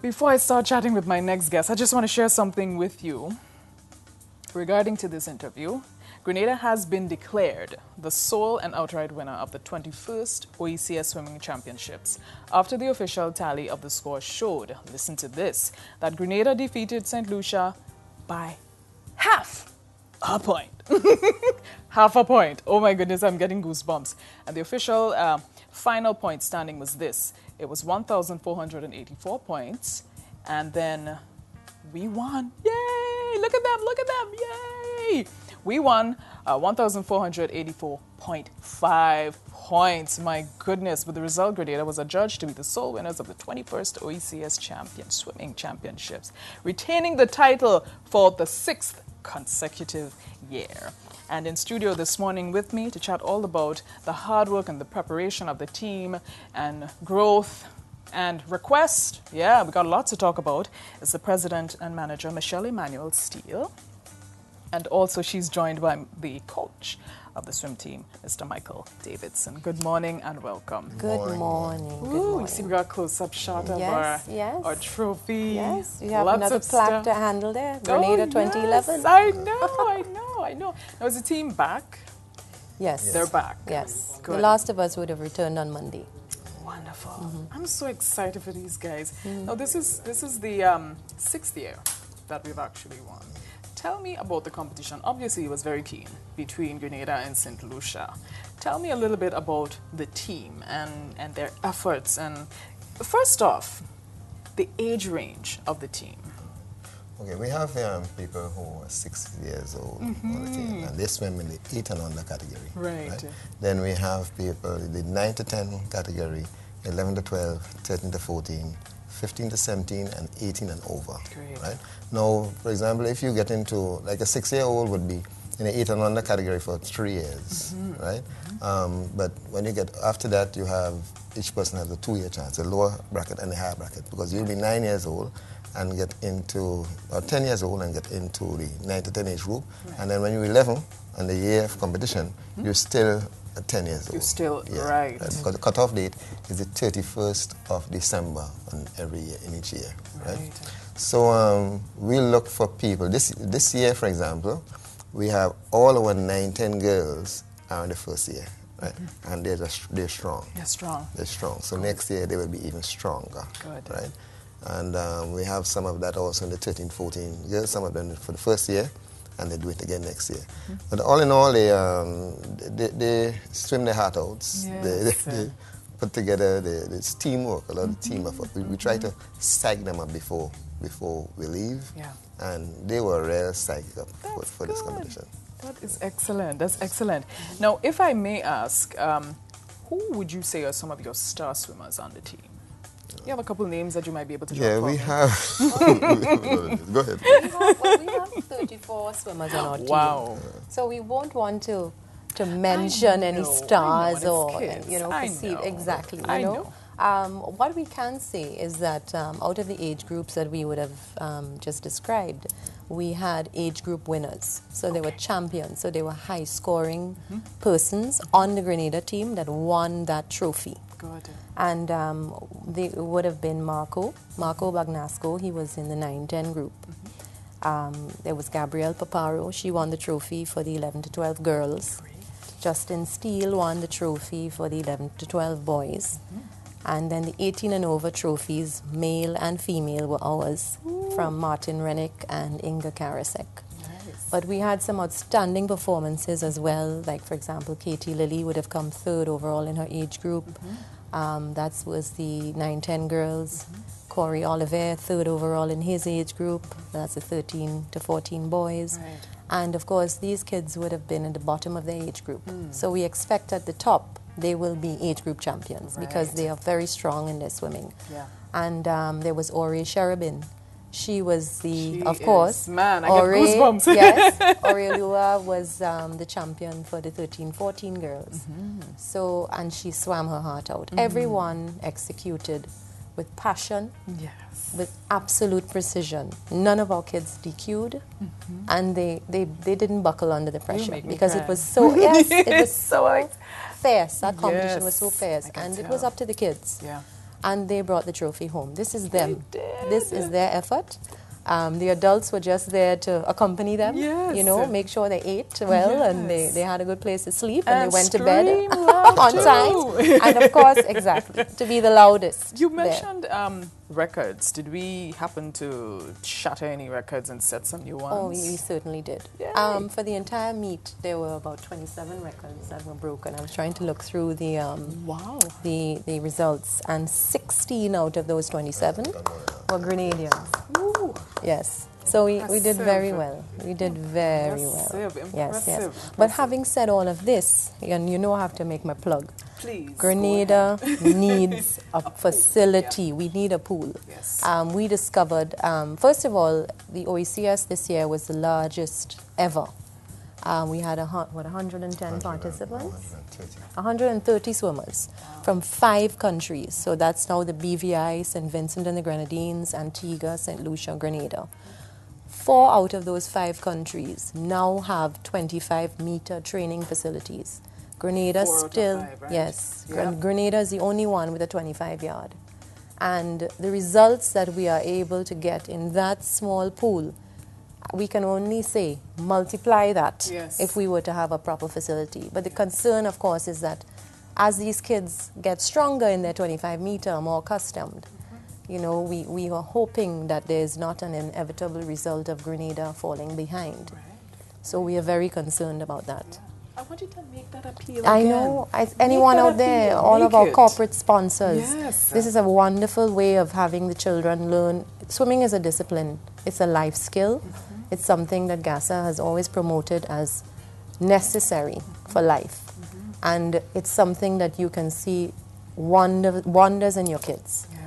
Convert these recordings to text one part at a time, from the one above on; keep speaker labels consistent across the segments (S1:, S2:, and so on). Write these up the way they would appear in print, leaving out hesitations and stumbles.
S1: Before I start chatting with my next guest, I just want to share something with you regarding to this interview. Grenada has been declared the sole and outright winner of the 21st OECS Swimming Championships after the official tally of the score showed, listen to this, that Grenada defeated St. Lucia by half a point. Half a point. Oh my goodness, I'm getting goosebumps. And the official final point standing was this. It was 1,484 points. And then we won. Yay! Look at them, look at them. Yay! We won 1,484.5 points. My goodness. With the result, Grenada was adjudged to be the sole winners of the 21st OECS Swimming Championships, retaining the title for the 6th consecutive year. And in studio this morning with me to chat all about the hard work and the preparation of the team and growth and request, yeah, we got lots to talk about, is the president and manager, Michelle Emmanuel Steele. And also she's joined by the coach of the swim team, Mr. Michael Davidson. Good morning and welcome.
S2: Good morning.
S1: Ooh,
S2: Good morning.
S1: See, we got a close-up shot of our trophy.
S2: Yes, you have
S1: lots
S2: another
S1: of
S2: plaque
S1: stuff
S2: to handle there. Grenada 2011.
S1: Yes, I know. Now, is the team back?
S2: Yes.
S1: They're back.
S2: Yes.
S1: Good.
S2: The last of us would have returned on Monday.
S1: Wonderful. I'm so excited for these guys. Now, this is the 6th year that we've actually won. Tell me about the competition. Obviously, it was very keen between Grenada and St. Lucia. Tell me a little bit about the team and their efforts. And first off, the age range of the team.
S3: Okay, we have people who are 6 years old on the team, and they swim in the 8 and under category.
S1: Right.
S3: Then we have people in the 9 to 10 category, 11 to 12, 13 to 14, 15 to 17, and 18 and over.
S1: Great.
S3: Right? Now, for example, if you get into, like a 6-year-old would be in the 8 and under category for 3 years, right? But when you get, after that, you have, each person has a 2-year chance, a lower bracket and a higher bracket, because you'll be 9 years old and get into, or 10 years old and get into the 9 to 10 age group. Right. And then when you're 11 and the year of competition, you're still 10 years old.
S1: You're still, right.
S3: Because the cutoff date is the 31st of December on every year, in each year, right? So we look for people. This year, for example, we have all our 9, 10 girls are in the first year, right? And they're strong.
S1: They're strong.
S3: They're strong. So next year they will be even stronger, right? And we have some of that also in the 13, 14 girls, some of them for the first year, and they do it again next year. But all in all, they swim their heart out.
S1: Yes.
S3: They put together, it's teamwork, a lot of team effort. We try to psych them up before we leave, and they were real psyched up for this competition.
S1: That is excellent. That's excellent. Now, if I may ask, who would you say are some of your star swimmers on the team? You have a couple names that you might be able to drop.
S3: Yeah, we have. Go ahead.
S2: We have 34 swimmers on our team.
S1: Wow.
S2: So we won't want to mention any stars or perceive exactly.
S1: I know.
S2: What we can say is that out of the age groups that we would have just described, we had age group winners. So they were champions. So they were high-scoring persons on the Grenada team that won that trophy.
S1: Good.
S2: And they would have been Marco Bagnasco. He was in the 9-10 group. There was Gabrielle Paparo. She won the trophy for the 11 to 12 girls.
S1: Great.
S2: Justin Steele won the trophy for the 11 to 12 boys. And then the 18 and over trophies, male and female, were ours from Martin Rennick and Inga Karasek.
S1: Nice.
S2: But we had some outstanding performances as well. Like, for example, Katie Lilly would have come 3rd overall in her age group. That was the 9-10 girls. Corey Oliver, 3rd overall in his age group. That's the 13 to 14 boys.
S1: Right.
S2: And, of course, these kids would have been at the bottom of their age group. So we expect at the top they will be age group champions because they are very strong in their swimming.
S1: Yeah.
S2: And there was Ore Sherabin. She was
S1: I get goosebumps.
S2: Yes, Aurelia was the champion for the 13-14 girls. So, and she swam her heart out. Everyone executed with passion, with absolute precision. None of our kids DQ'd, and they didn't buckle under the pressure because it was so it was so fierce. That competition was so fierce, and it was up to the kids.
S1: Yeah.
S2: And they brought the trophy home. This is them. this is their effort. The adults were just there to accompany them, you know, make sure they ate well and they had a good place to sleep and they went to bed on time. And of course, exactly, to be the loudest.
S1: You mentioned records. Did we happen to shatter any records and set some new ones?
S2: Oh, we certainly did. For the entire meet, there were about 27 records that were broken. I was trying to look through the the results, and 16 out of those 27 were Grenadians.
S1: Ooh.
S2: Yes. So we did very well. We did very well. Yes, yes. But having said all of this, and you know I have to make my plug.
S1: Please.
S2: Grenada needs a facility. We need a pool.
S1: Yes.
S2: We discovered, first of all, the OECS this year was the largest ever. We had 110 participants? 130 swimmers from 5 countries. So that's now the BVI, St. Vincent and the Grenadines, Antigua, St. Lucia, Grenada. 4 out of those 5 countries now have 25-meter training facilities. Grenada still, 5, right? Yes. Yep. Grenada is the only one with a 25-yard. And the results that we are able to get in that small pool, we can only say multiply that if we were to have a proper facility. But the concern, of course, is that as these kids get stronger in their 25-meter, more accustomed, you know, we are hoping that there's not an inevitable result of Grenada falling behind. Right. So we are very concerned about that.
S1: Yeah. I want you to make that appeal
S2: I
S1: again.
S2: know. Anyone out there, all of our corporate sponsors,
S1: yes.
S2: This is a wonderful way of having the children learn. Swimming is a discipline. It's a life skill. It's something that GASA has always promoted as necessary for life. And it's something that you can see wonders in your kids. Yeah.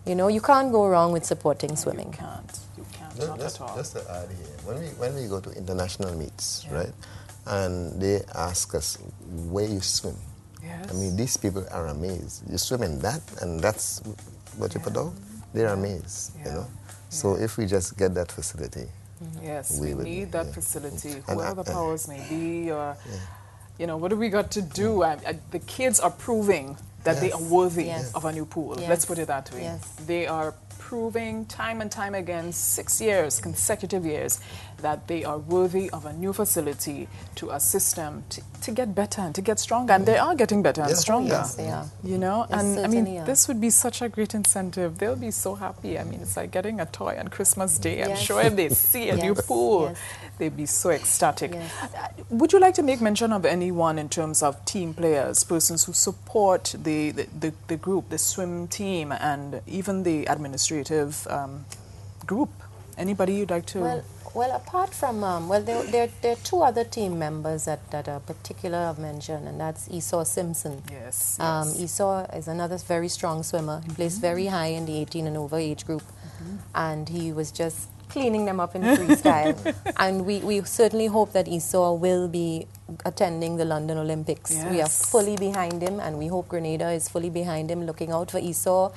S2: You know, you can't go wrong with supporting swimming.
S1: You can't. You can't, not at all.
S3: Just to add here, when we go to international meets, right, and they ask us where you swim, I mean, these people are amazed. You swim in that, and that's what you put out? They're amazed, you know. So if we just get that facility,
S1: yes, we need that facility, whoever the powers may be, or, you know, what do we got to do? The kids are proving that they are worthy of a new pool. Let's put it that way. They are proving time and time again, 6 years, consecutive years, that they are worthy of a new facility to assist them to get better and to get stronger. And they are getting better and stronger.
S2: Yes, they are.
S1: You know, and I mean, this would be such a great incentive. They'll be so happy. I mean, it's like getting a toy on Christmas Day. I'm sure if they see a new pool, they'd be so ecstatic. Would you like to make mention of anyone in terms of team players, persons who support the group, the swim team, and even the administrative group? Anybody you'd like to...
S2: Well, apart from, there are 2 other team members that are particular of mention, and that's Esau Simpson.
S1: Yes.
S2: Esau is another very strong swimmer. He plays very high in the 18 and over age group, and he was just cleaning them up in freestyle. And we certainly hope that Esau will be attending the London Olympics.
S1: Yes.
S2: We are fully behind him, and we hope Grenada is fully behind him, looking out for Esau.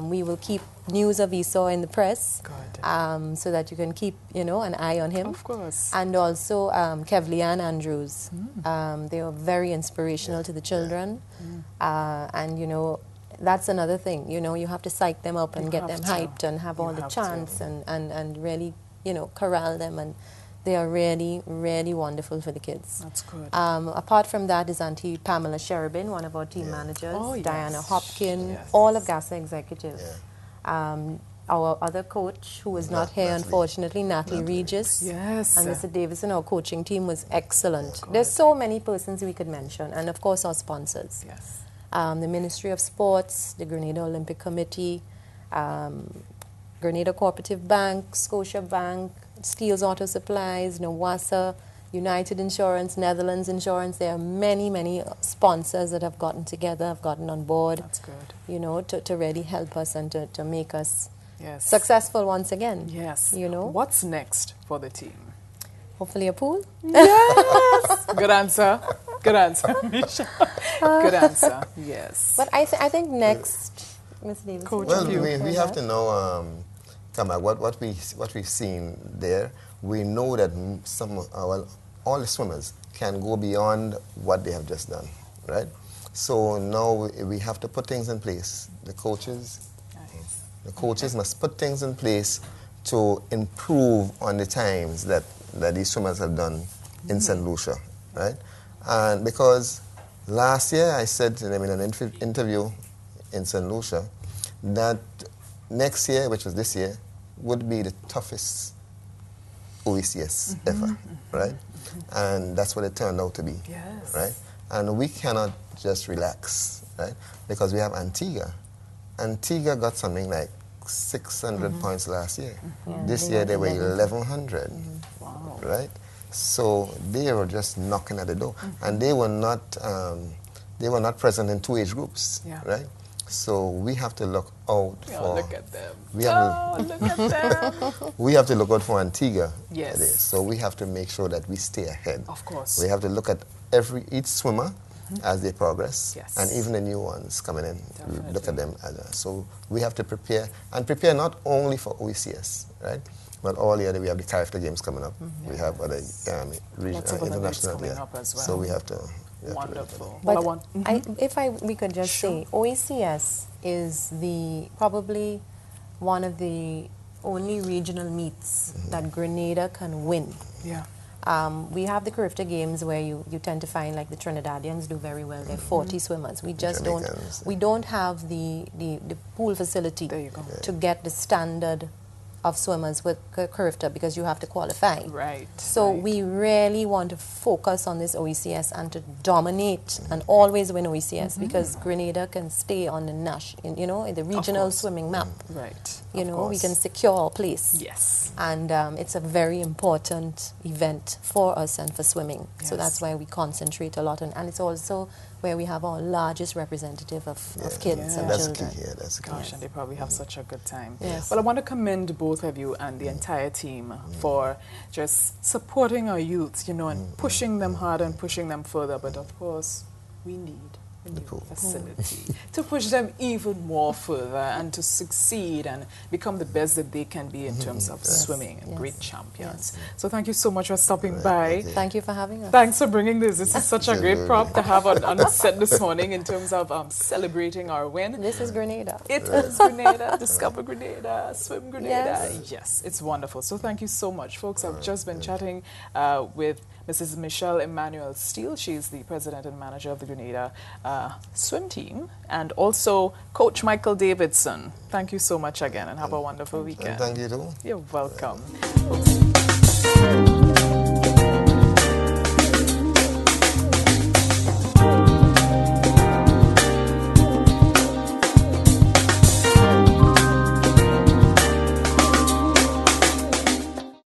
S2: We will keep news of Esau in the press, so that you can keep, you know, an eye on him.
S1: Of course.
S2: And also Kevlian Andrews. They are very inspirational to the children. And, you know, that's another thing. You know, you have to psych them up and get them hyped and have all the chants and really, you know, corral them. And they are really, really wonderful for the kids.
S1: That's good.
S2: Apart from that is Auntie Pamela Sherabin, one of our team managers, Diana Hopkin,
S1: Yes.
S2: all of GASA executive. Our other coach, who was not here, unfortunately, Natalie Regis.
S1: Yes.
S2: And Mr. Davison, our coaching team was excellent. There's so many persons we could mention. And, of course, our sponsors.
S1: Yes.
S2: The Ministry of Sports, the Grenada Olympic Committee, Grenada Cooperative Bank, Scotia Bank, Steele's Auto Supplies, Nawasa, United Insurance, Netherlands Insurance. There are many, many sponsors that have gotten together, have gotten on board.
S1: That's good.
S2: You know, to really help us and to make us successful once again.
S1: Yes.
S2: You know.
S1: What's next for the team?
S2: Hopefully a pool.
S1: Yes. Good answer. Good answer, Misha. Good answer. Yes.
S2: But I think next, Ms. Davis.
S3: Well, we have to know, what we've seen there. We know that all the swimmers can go beyond what they have just done, right? So now we have to put things in place. The coaches, The coaches must put things in place to improve on the times that these swimmers have done in St. Lucia, right? And because last year I said to them in an interview in St. Lucia that next year, which was this year, would be the toughest OECS ever, right? And that's what it turned out to be, right? And we cannot just relax, right? Because we have Antigua. Antigua got something like 600 points last year. This year they were 1,100, right? So they were just knocking at the door, and they were not present in 2 age groups, right? So we have to look out for.
S1: Look at them.
S3: We have
S1: look at them.
S3: we have to look out for Antigua.
S1: Yes.
S3: So we have to make sure that we stay ahead.
S1: Of course.
S3: We have to look at each swimmer as they progress, and even the new ones coming in.
S1: Definitely.
S3: Look at them. So we have to prepare, and prepare not only for OECS, right? But all the other, we have the character games coming up. We have other international
S1: coming up as well.
S3: So we have to.
S1: Wonderful.
S2: But
S1: Well,
S2: we could just say, OECS is probably one of the only regional meets that Grenada can win.
S1: Yeah.
S2: We have the character games where you tend to find like the Trinidadians do very well. They're 40 swimmers. We just don't have the pool facility to get the standard of swimmers with curved because you have to qualify.
S1: Right.
S2: So we really want to focus on this OECS and to dominate and always win OECS because Grenada can stay on the in the regional swimming map.
S1: Right.
S2: We can secure our place.
S1: Yes.
S2: And it's a very important event for us and for swimming.
S1: Yes.
S2: So that's why we concentrate a lot on, and it's also where we have our largest representative of kids and
S3: that's
S2: children.
S3: Key, that's key.
S1: Gosh, and they probably have such a good time.
S2: Yes.
S1: Well, I want to commend both of you and the entire team for just supporting our youths, and pushing them harder and pushing them further. But of course, we need a new facility to push them even more further and to succeed and become the best that they can be in terms of swimming and great champions. So thank you so much for stopping by.
S2: Thank you for having us.
S1: Thanks for bringing this. This is such a great prop to have on set this morning in terms of celebrating our win.
S2: This is Grenada.
S1: It is Grenada. Discover Grenada. Swim Grenada.
S2: Yes.
S1: Yes, it's wonderful. So thank you so much, folks. I've just been chatting with Mrs. Michelle Emmanuel Steele. She's the president and manager of the Grenada swim team, and also Coach Michael Davidson. Thank you so much again, and have a wonderful weekend.
S3: And thank you too.
S1: You're welcome.